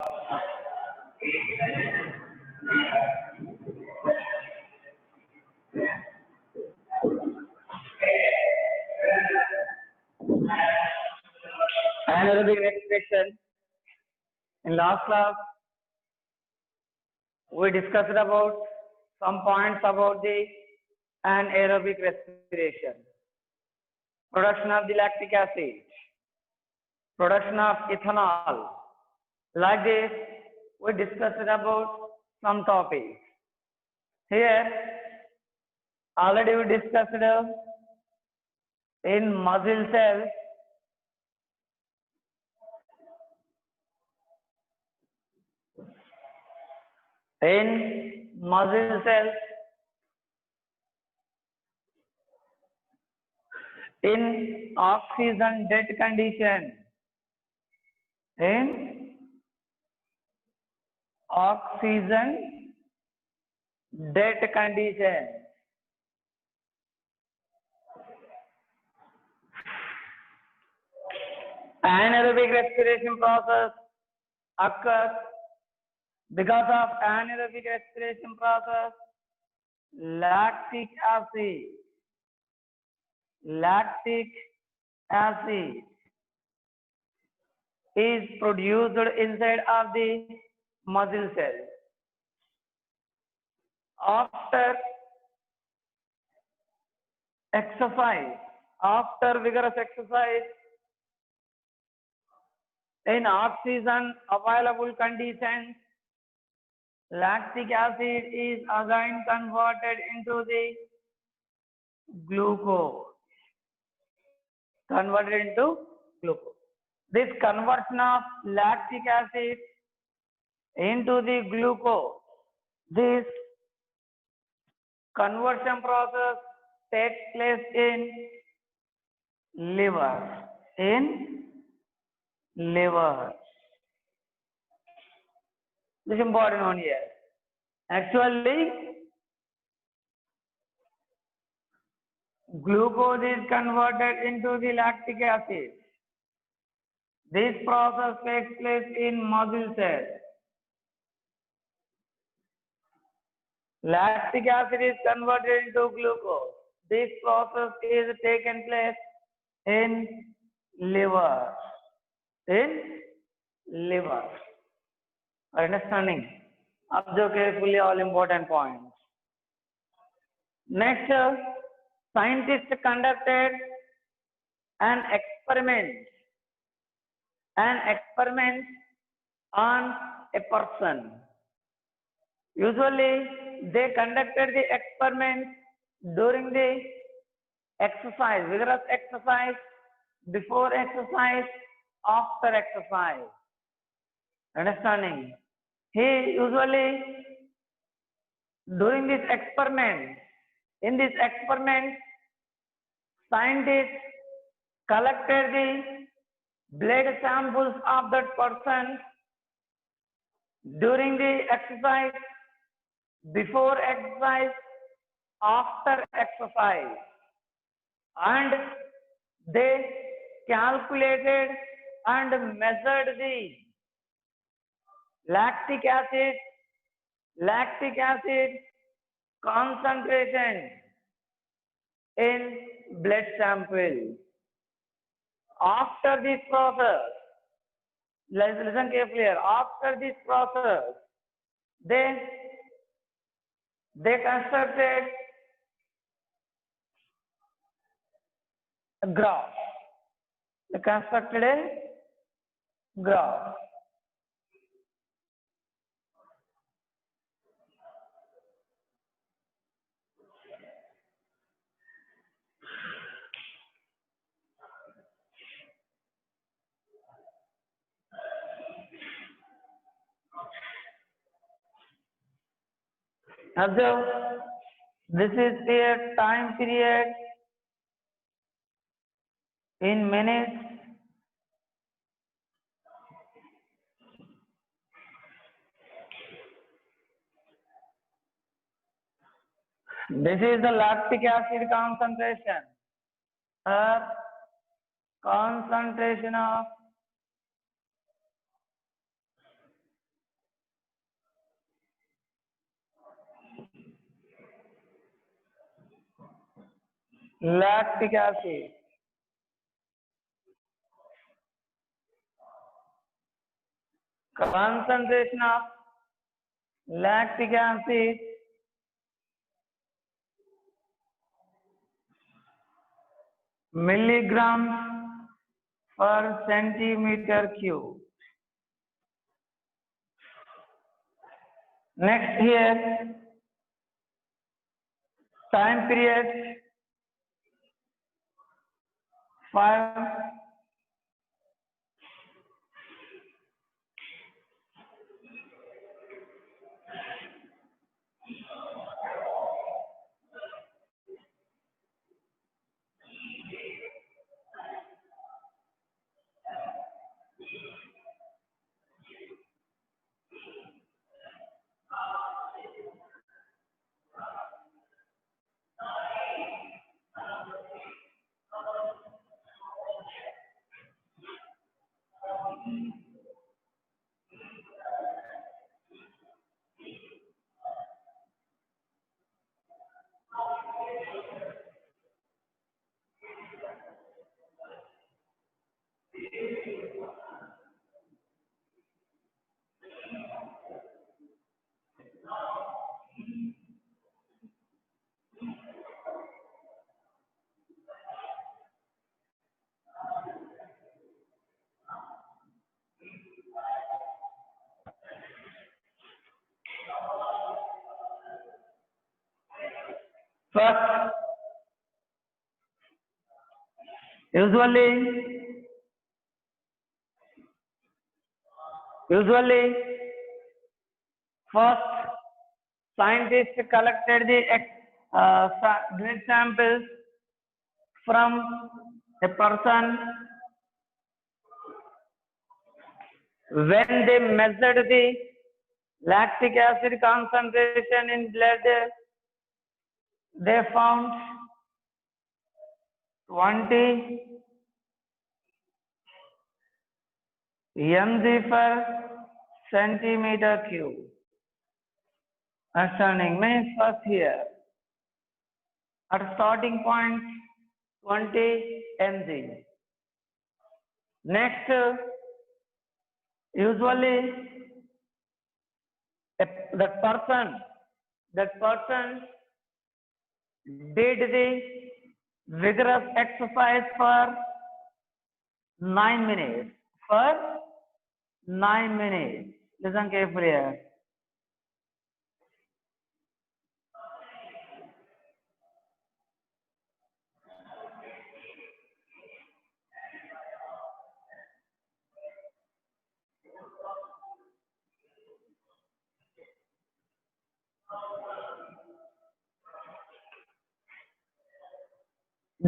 Anaerobic respiration. In last class, we discussed about some points about the anaerobic respiration. Production of the lactic acid, production of ethanol. Like this, we discussed about some topics. Here, already we discussed in muscle cells, in oxygen dead condition, in oxygen dead condition, anaerobic respiration process occurs. Because of anaerobic respiration process, lactic acid is produced inside of the muscle cell. After exercise, after vigorous exercise, in oxygen available conditions, lactic acid is again converted into the glucose. This conversion of lactic acid into the glucose, this conversion process takes place in liver. This is important one here. Actually, glucose is converted into the lactic acid. This process takes place in muscle cells. Lactic acid is converted into glucose. This process is taken place in liver. Understanding? Observe carefully all important points. Next, scientists conducted an experiment on a person. Usually, they conducted the experiment during the exercise, vigorous exercise, before exercise, after exercise. Understanding? He usually, during this experiment, in this experiment, scientists collected the blood samples of that person during the exercise, before exercise, after exercise, and they calculated and measured the lactic acid concentration in blood sample. After this process, listen carefully here. After this process, they constructed a graph. Observe, this is a time period in minutes. This is the lactic acid concentration, or concentration of lactic acid. Concentration of lactic acid milligrams per centimeter cube. Next here, time period 5. First, usually first scientists collected the blood samples from a person. When they measured the lactic acid concentration in blood, they found 20 mg per centimeter cube. Understanding means first here at starting point 20 mg. Next, usually that person did the vigorous exercise for 9 minutes. For 9 minutes. Listen carefully here.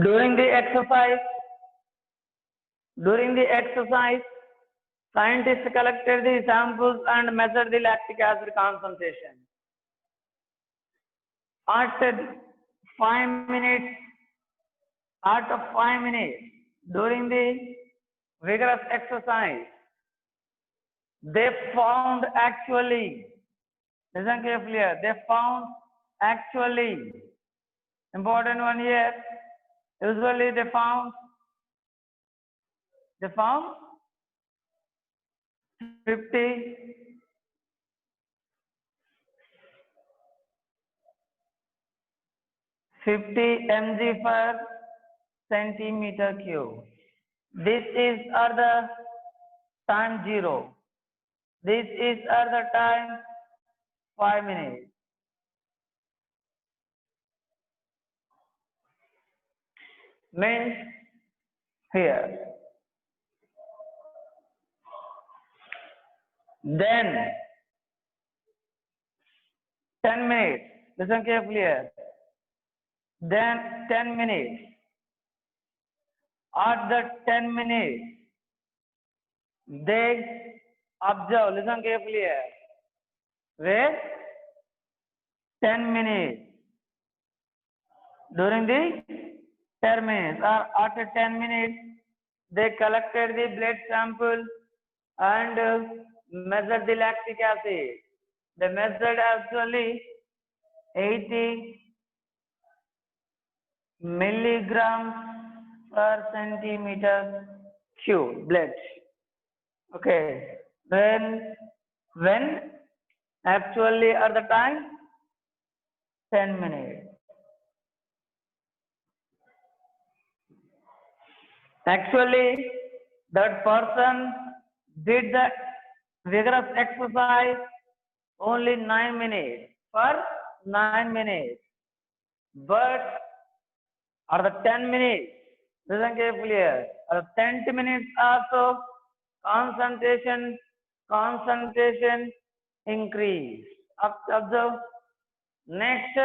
During the exercise, scientists collected the samples and measured the lactic acid concentration. After 5 minutes, during the vigorous exercise, they found actually, listen carefully here, they found actually, important one here, usually they found 50 mg per centimeter cube. This is at the time 0. This is at the time 5 minutes. Means here. Then 10 minutes. Listen carefully here. Then 10 minutes. At the 10 minutes, they observe. Listen carefully here. Where 10 minutes. During the 10 minutes or after 10 minutes, they collected the blood sample and measured the lactic acid. They measured actually 80 milligrams per centimeter cube blood. Okay, when actually at the time 10 minutes. Actually, that person did the vigorous exercise only 9 minutes for 9 minutes, but at the 10 minutes, listen carefully here, at the 10 minutes also concentration increase. Observe. Next,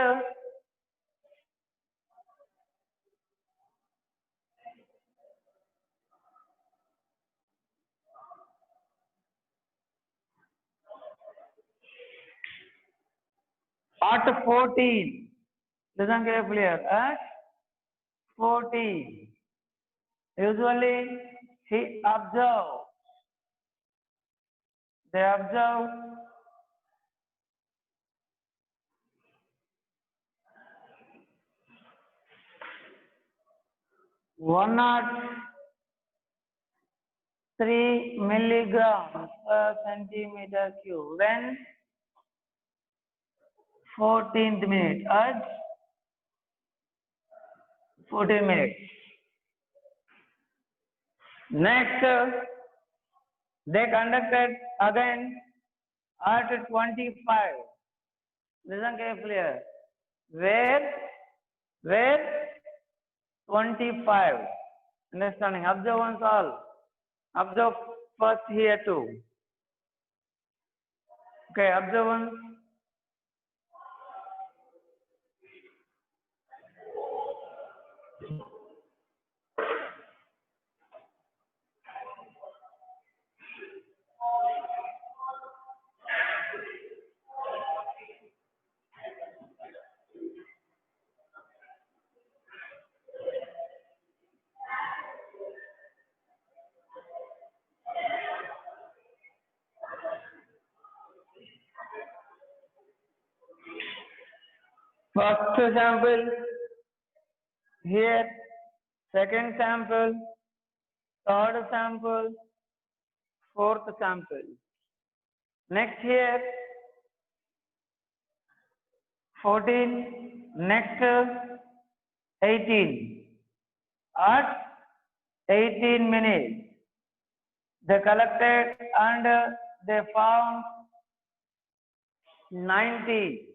at 14, listen carefully here, at 14, usually he observe, they observe 103 milligrams per centimeter cube when 14th minute at 14 minutes. Next, they conducted again at 25. Listen carefully here. Where 25. Understanding? Observe once all. Observe first here too. Okay, observe once. First sample here, second sample, third sample, fourth sample. Next here, 14, next 18. At 18 minutes, they collected and they found 90,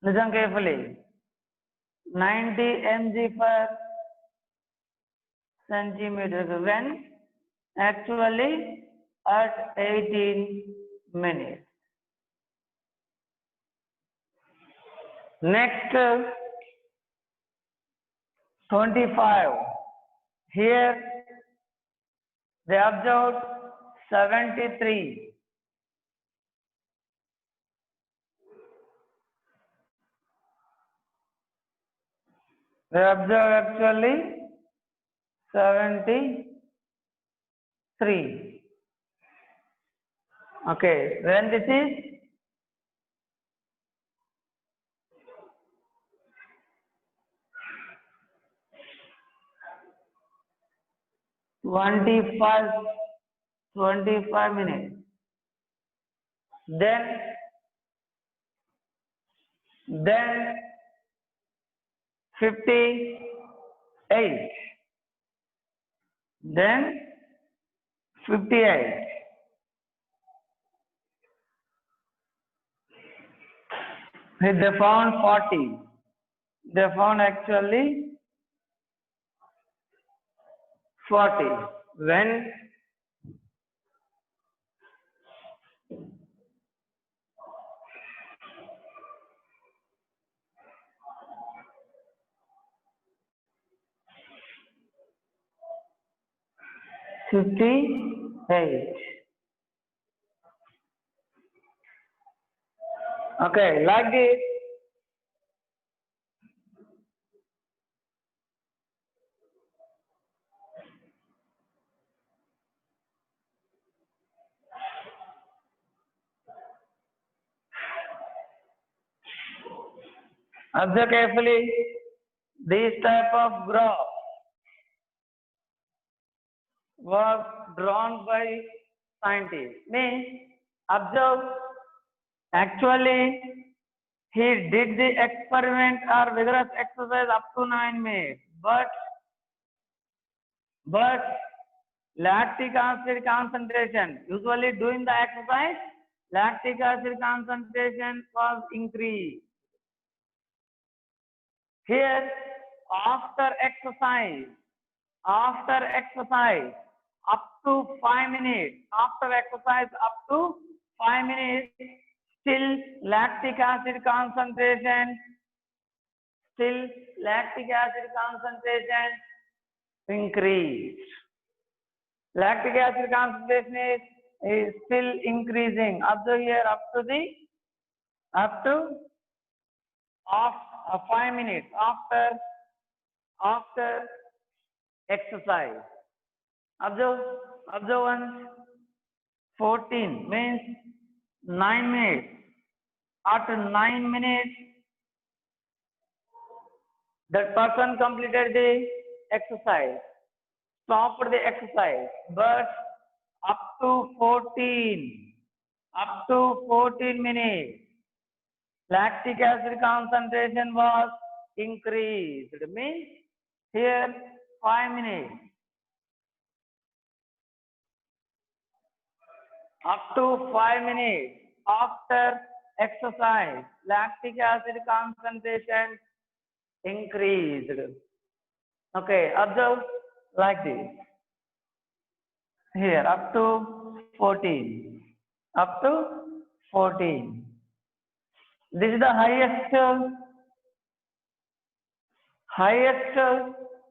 listen carefully, 90 mg per centimeter when actually at 18 minutes. Next, 25. Here they observed 73. They observed actually 73. Okay, when this is 25 minutes. Then 58. Then 58. They found 40. They found actually 40. When 58. Okay, like this. Observe carefully. This type of graph was drawn by scientists. Means, observe, actually he did the experiment or vigorous exercise up to 9 minutes, but lactic acid concentration, usually doing the exercise, lactic acid concentration was increased. Here, after exercise, up to 5 minutes, still lactic acid concentration increased. Lactic acid concentration is still increasing. Observe here up to 5 minutes after exercise. Observe once. 14 means 9 minutes. After 9 minutes, that person completed the exercise, stopped the exercise, but up to 14 minutes, lactic acid concentration was increased. It means here 5 minutes. Up to 5 minutes after exercise, lactic acid concentration increased. Okay, observe like this. Here up to 14. This is the highest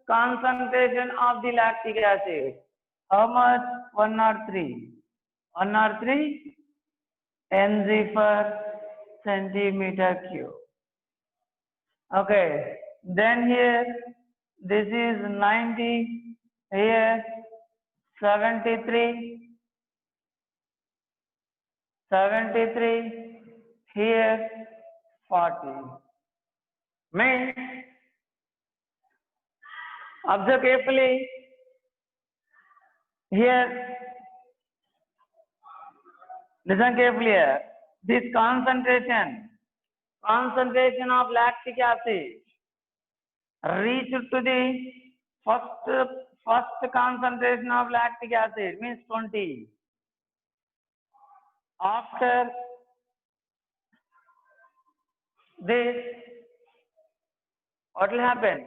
concentration of the lactic acid. How much? 103. 103 mg per centimeter cube. Okay, then here this is 90, here 73, here 40. Means, observe carefully. Here, listen carefully here. This concentration of lactic acid reached to the first concentration of lactic acid, means 20. After this, what will happen?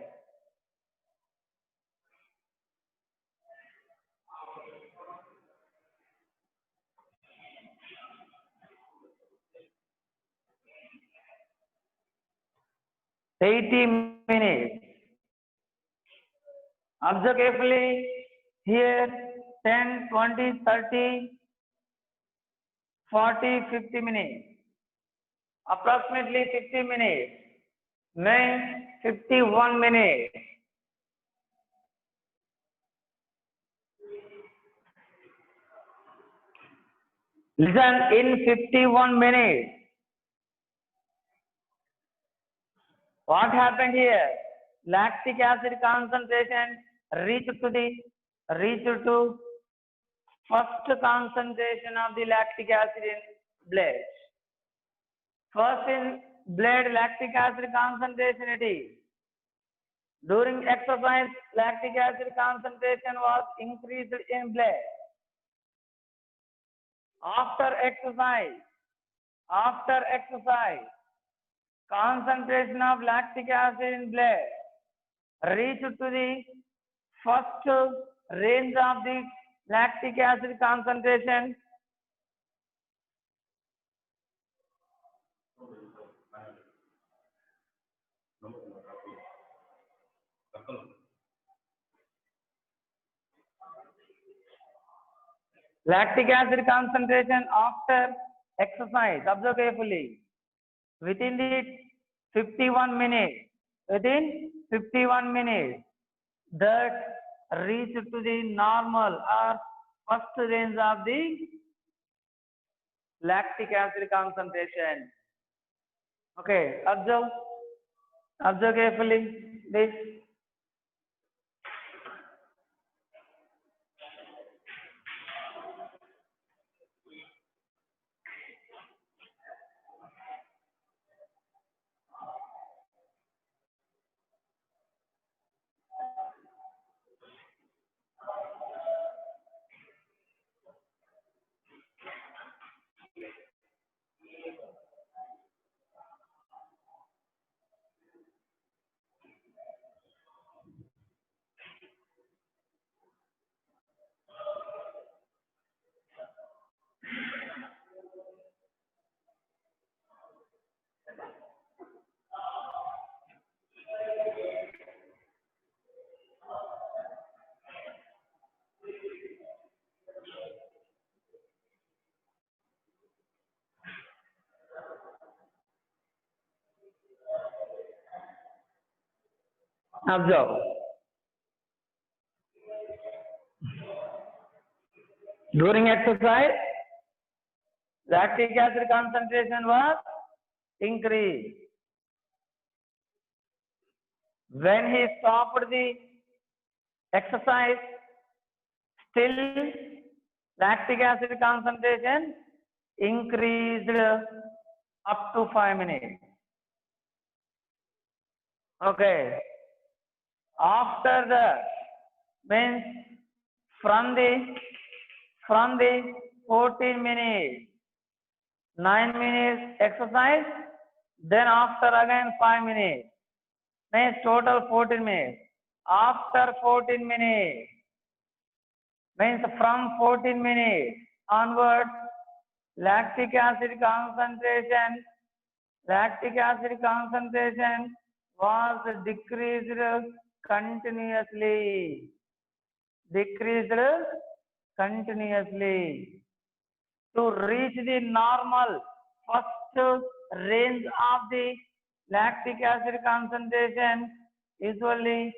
minutes. Observe carefully. Here 10, 20, 30, 40, 50 minutes. Approximately 50 minutes. Means 51 minutes. Listen, in 51 minutes, what happened here? Lactic acid concentration reached to first concentration of the lactic acid in blood. First in blood, lactic acid concentration it is. During exercise, lactic acid concentration was increased in blood. After exercise, concentration of lactic acid in blood reached to the first range of the lactic acid concentration. Lactic acid concentration after exercise, observe carefully, within the 51 minutes, that reached to the normal or first range of the lactic acid concentration. Okay, observe. Observe carefully, please. Observe. During exercise, lactic acid concentration was increased. When he stopped the exercise, still lactic acid concentration increased up to 5 minutes. Okay. After that, means from the 14 minutes, 9 minutes exercise, then after again 5 minutes, means total 14 minutes. After 14 minutes, means from 14 minutes onwards, lactic acid concentration was decreased continuously. To reach the normal first range of the lactic acid concentration, usually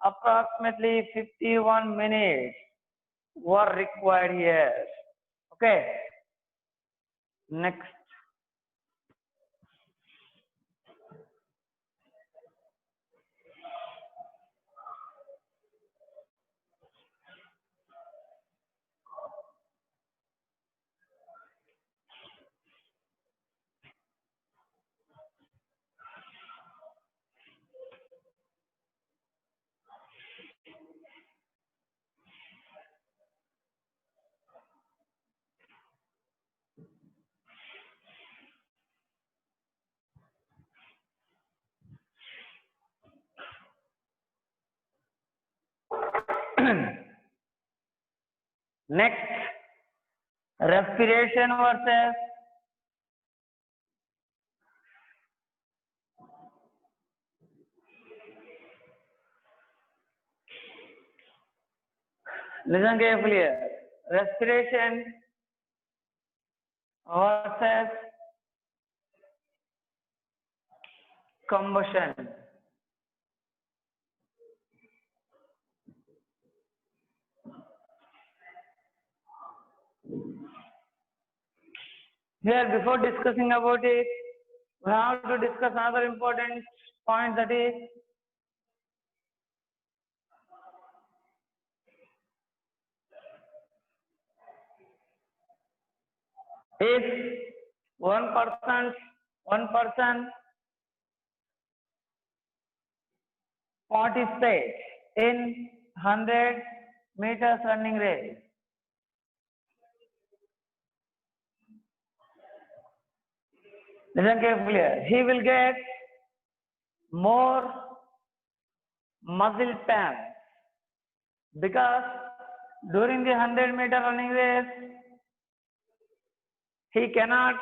approximately 51 minutes were required here. Okay. Next. Next, respiration versus listen carefully here. Respiration versus combustion. Here, before discussing about it, we have to discuss another important point, that is if one person participates in 100 meters running race, listen carefully here, he will get more muscle pain, because during the 100-meter running race he cannot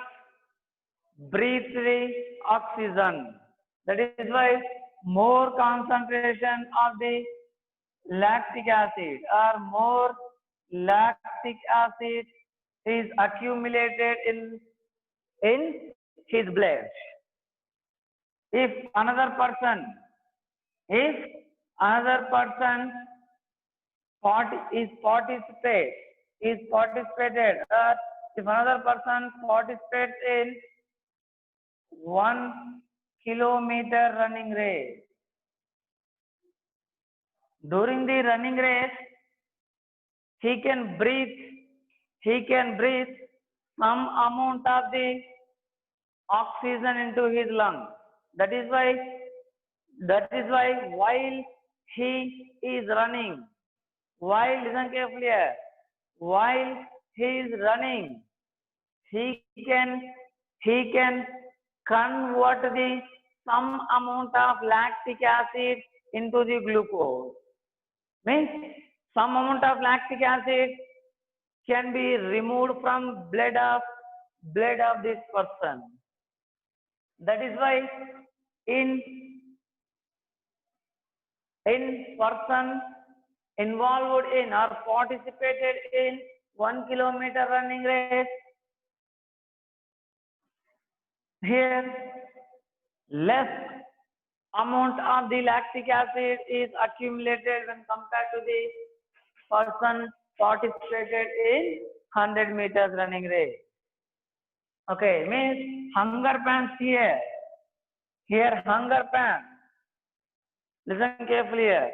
breathe the oxygen. That is why more concentration of the lactic acid or more lactic acid is accumulated in his blood. If another person participated, or if another person participates in 1 kilometer running race. During the running race, he can breathe some amount of the oxygen into his lungs. That is why while he is running, listen carefully here, while he is running, he can convert the some amount of lactic acid into the glucose. Means some amount of lactic acid can be removed from blood of this person. That is why in person involved in or participated in 1 kilometer running race, here less amount of the lactic acid is accumulated when compared to the person participated in 100 meters running race. Okay, means hunger pants here. Here hunger pants. Listen carefully here.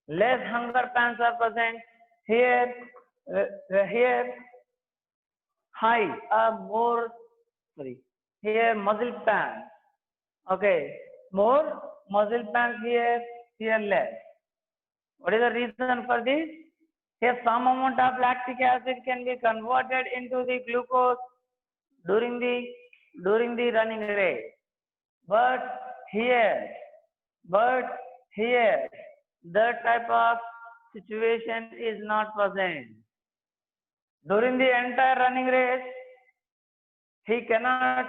Less hunger pants are present. Here, here high more. Sorry. Here muscle pants. Okay, more muscle pants here. Here less. What is the reason for this? Here some amount of lactic acid can be converted into the glucose during the running race. But here that type of situation is not present. During the entire running race, he cannot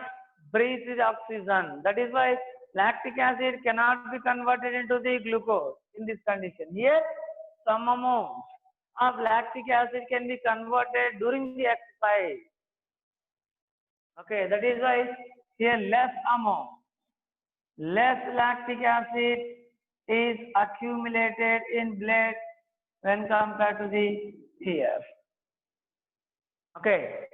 breathe the oxygen. That is why lactic acid cannot be converted into the glucose in this condition. Here, some amount of lactic acid can be converted during the exercise. Okay, that is why here less lactic acid is accumulated in blood when compared to the here. Okay.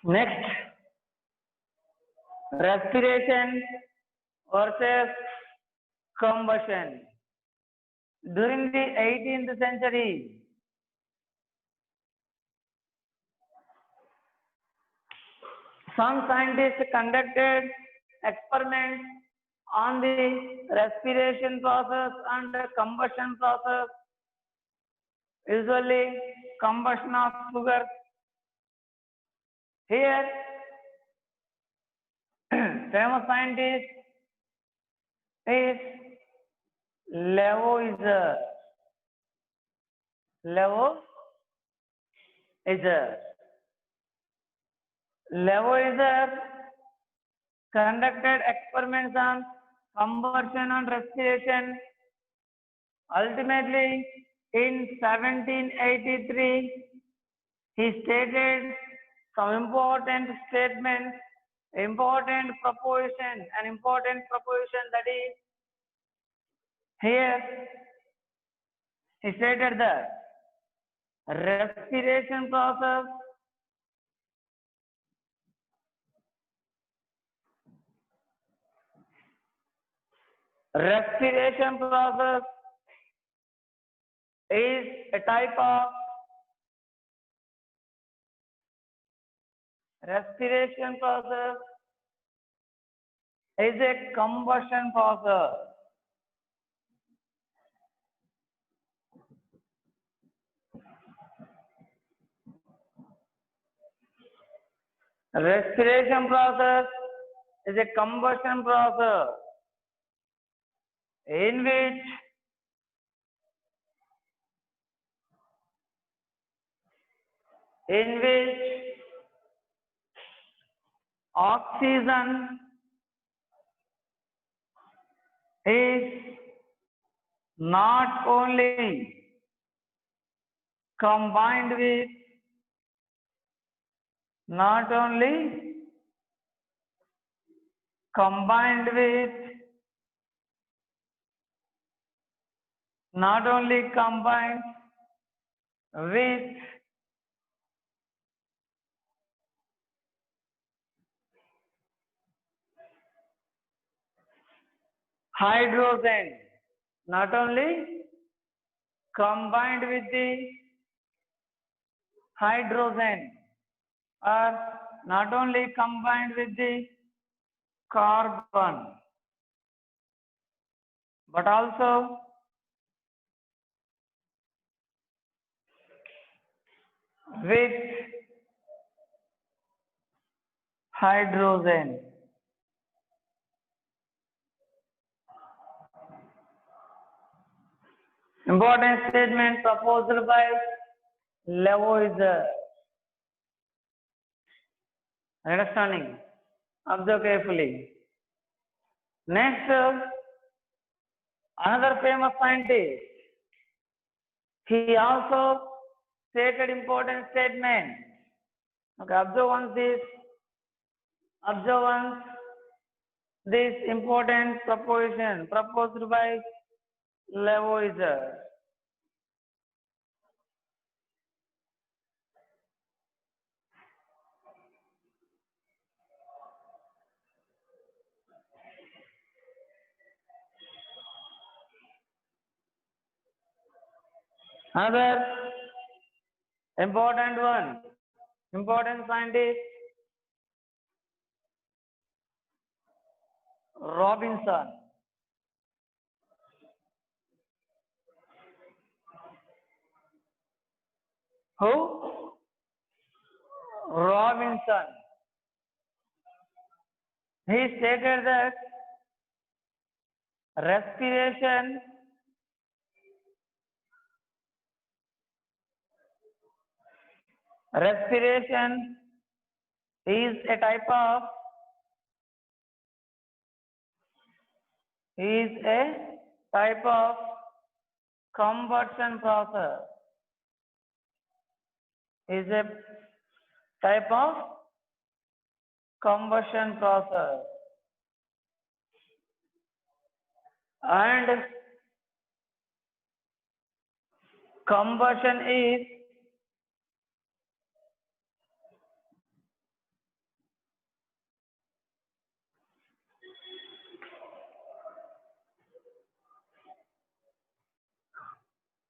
Next, respiration versus combustion. During the 18th century, some scientists conducted experiments on the respiration process and the combustion process, usually combustion of sugar. Here, famous scientist is Lavoisier. Lavoisier conducted experiments on combustion and respiration. Ultimately, in 1783, he stated some important statements, important proposition that is, here he stated that respiration process is a type of is a combustion process. Respiration process is a combustion process in which oxygen is not only combined with not only combined with hydrogen, not only combined with the hydrogen, or not only combined with the carbon, but also with hydrogen. Important statement proposed by Lavoisier. Understanding? Observe carefully. Next, another famous scientist. He also stated important statement. Okay, observe once this important proposition proposed by Lavoisier. Another important scientist, Robinson. Who? Robinson. He stated that respiration is a type of combustion process. Is a type of combustion process, and combustion is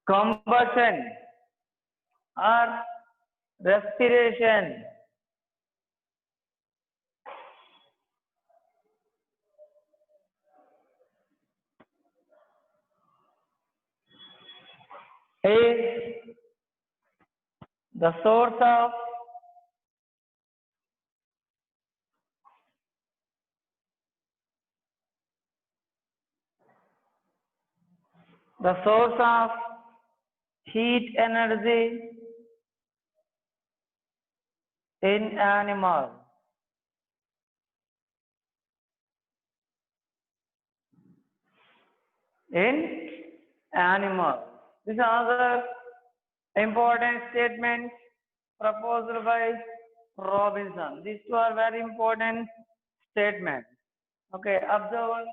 combustion or respiration is the source of heat energy in animal. This is another important statement proposed by Robinson. These two are very important statements. Okay, observe.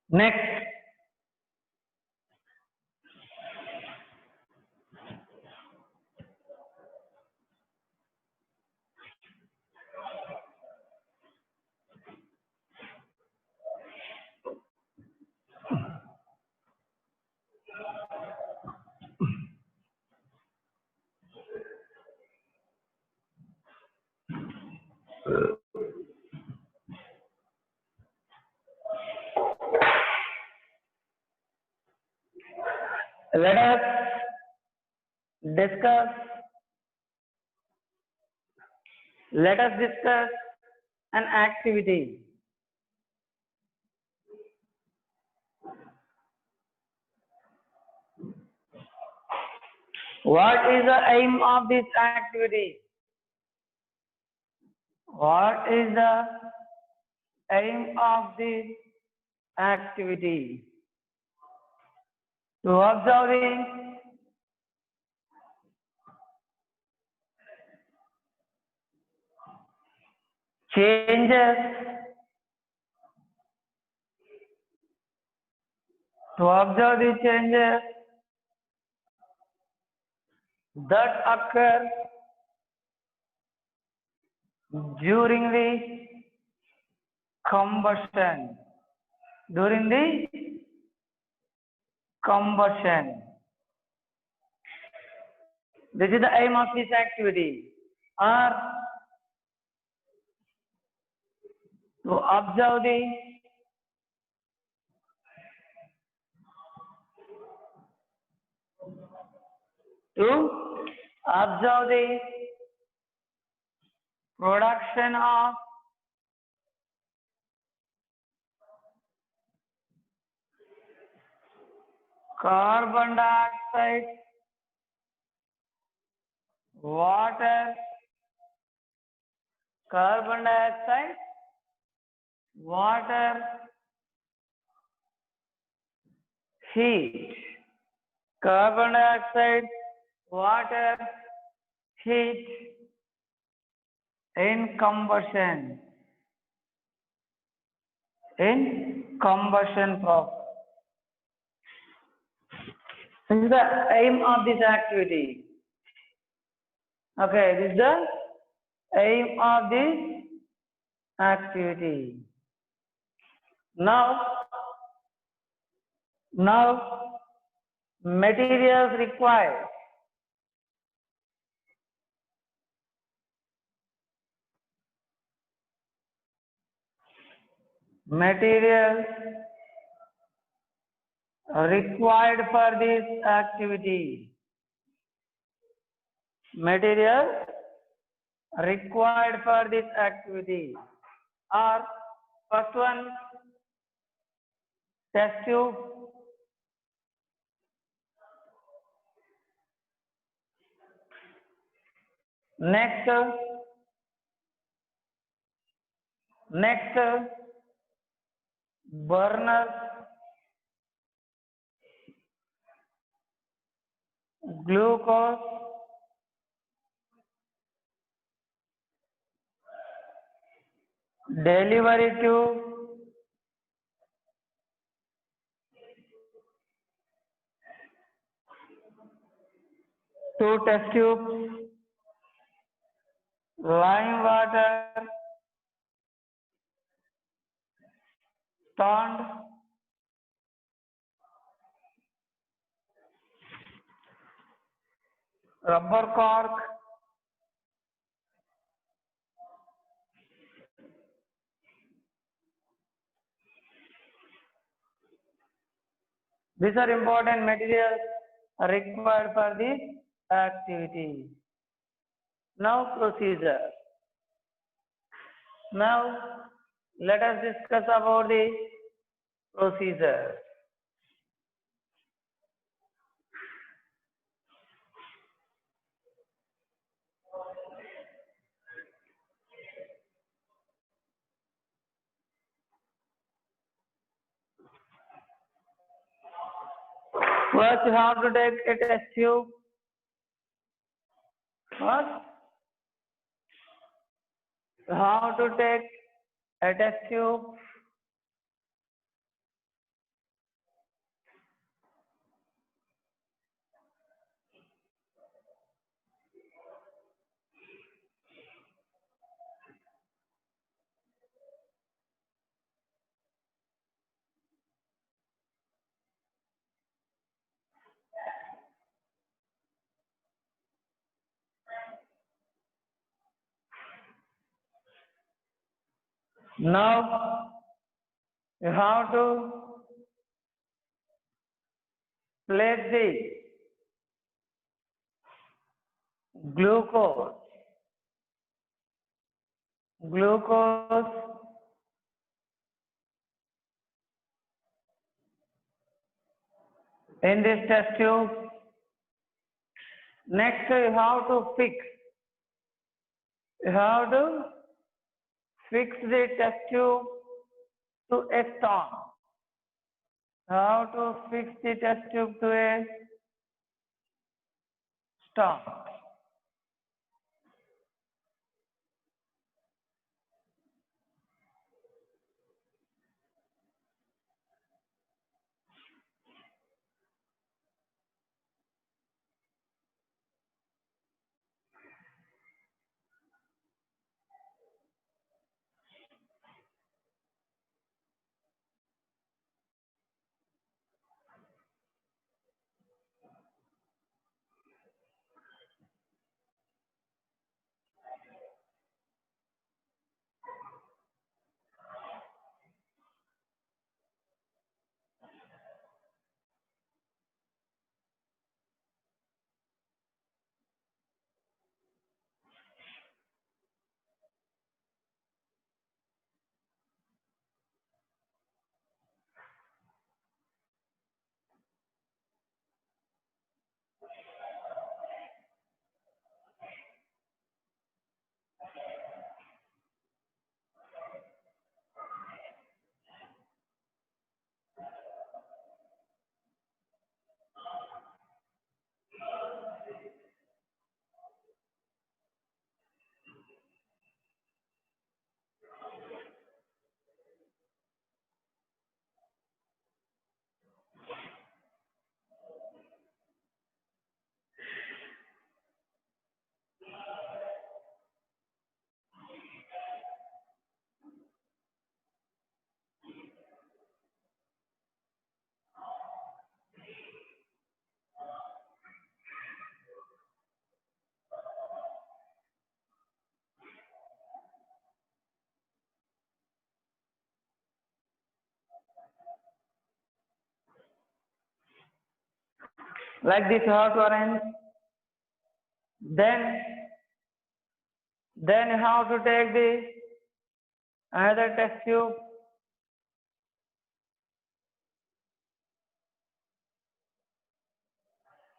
Next, Let us discuss. Let us discuss an activity. What is the aim of this activity? What is the aim of this activity? To observe the changes, that occur during the combustion. During the combustion. This is the aim of this activity. Or to observe the production of carbon dioxide, water, carbon dioxide, water, heat, carbon dioxide, water, heat in combustion process. This is the aim of this activity. Okay, this is the aim of this activity. Now materials required. Materials required for this activity. Materials required for this activity are first one, test tube. Next, burner, glucose, delivery tube, two test tubes, lime water, stand, rubber cork, these are important materials required for this activity. Now procedure. Now let us discuss about the procedure. First you have to take a test tube. First you have to take a test tube. Now you have to place the glucose in this test tube. Next, you have to fix the test tube to a stone. How to fix the test tube to a stone? Like this, you have to arrange. Then you have to take the another test tube.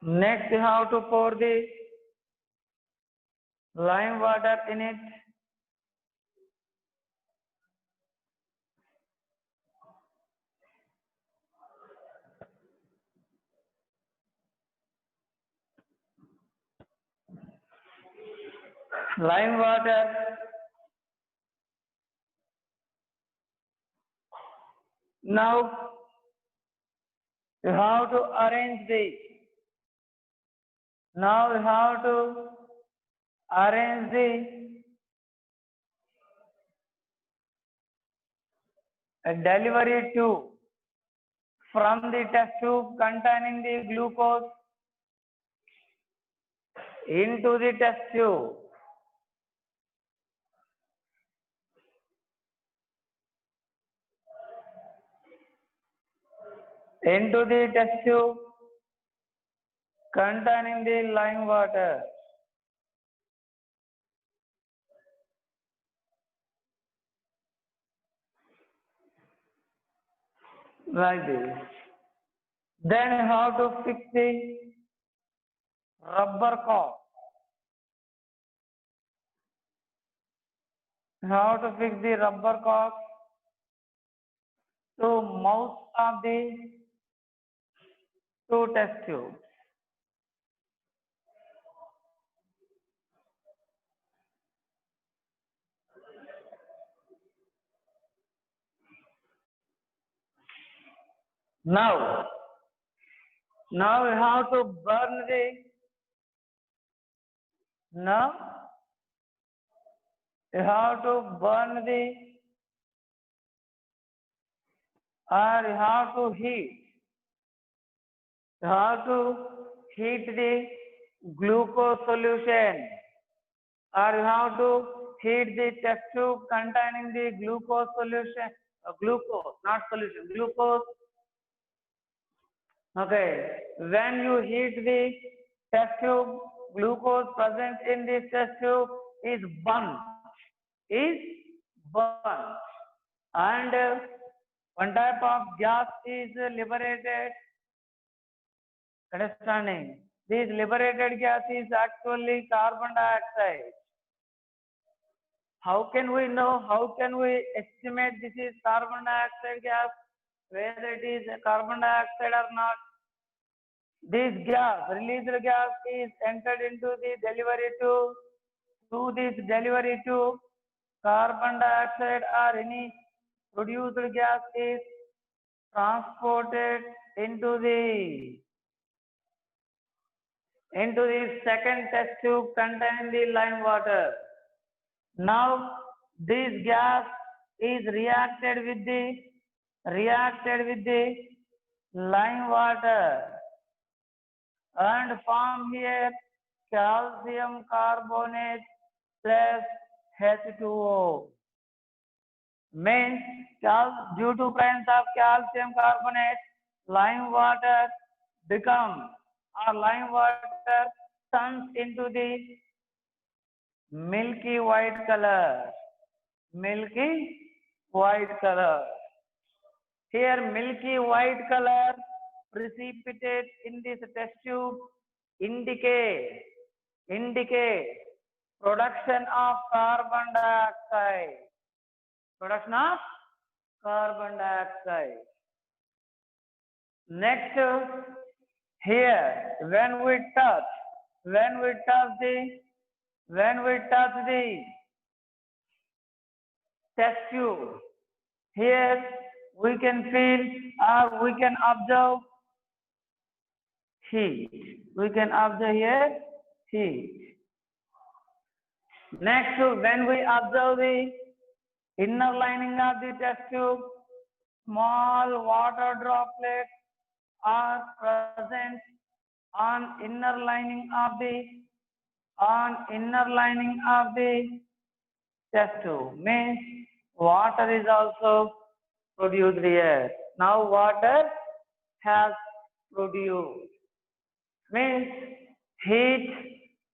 Next, you have to pour the lime water in it. Lime water. Now you have to arrange the. Now you have to arrange the delivery tube from the test tube containing the glucose into the test tube. Into the test tube containing the lime water. Like this. Then you have to fix the rubber cork. You have to fix the rubber cork to mouth of the two test tubes. Now you have to burn the. Now you have to burn the, or you have to heat. You have to heat the glucose solution, or you have to heat the test tube containing the glucose solution, glucose, not solution, glucose. Okay, when you heat the test tube, glucose present in this test tube is burnt, and one type of gas is liberated. Understanding? This liberated gas is actually carbon dioxide. How can we know? How can we estimate this is carbon dioxide gas, whether it is carbon dioxide or not? This gas, released gas, is entered into the delivery tube. Through this delivery tube, carbon dioxide or any produced gas is transported into the second test tube containing the lime water. Now this gas is reacted with the lime water and form here calcium carbonate plus H2O. Means due to presence of calcium carbonate, lime water turns into the milky white color. Here milky white color precipitate in this test tube indicate production of carbon dioxide. Next, here when we touch the test tube, here we can feel or we can observe heat. Next, when we observe the inner lining of the test tube, small water droplets are present on inner lining of the test tube. Means water is also produced here. Now water has produced. Means heat,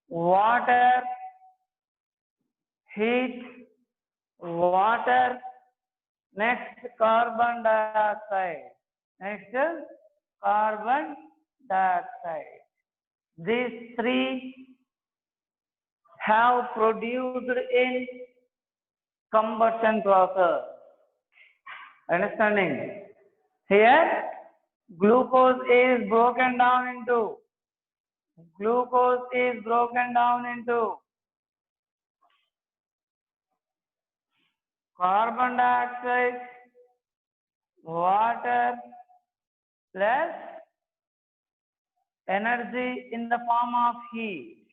water, next carbon dioxide. These three have produced in combustion process. Understanding? Here glucose is broken down into carbon dioxide, water plus energy in the form of heat.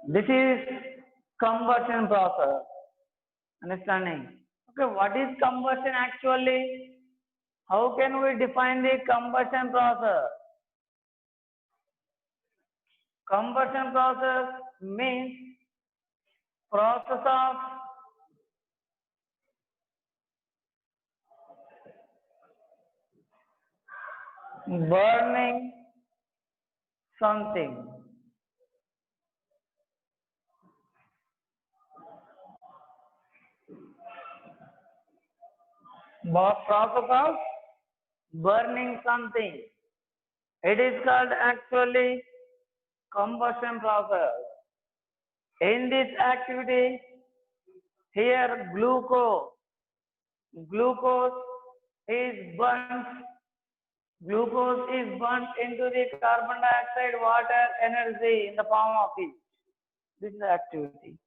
This is combustion process. Understanding? Okay, what is combustion actually? How can we define the combustion process? Combustion process means process of burning something. Process of burning something. It is called actually combustion process. In this activity, here glucose is burnt into the carbon dioxide, water, energy in the form of heat. This is the activity.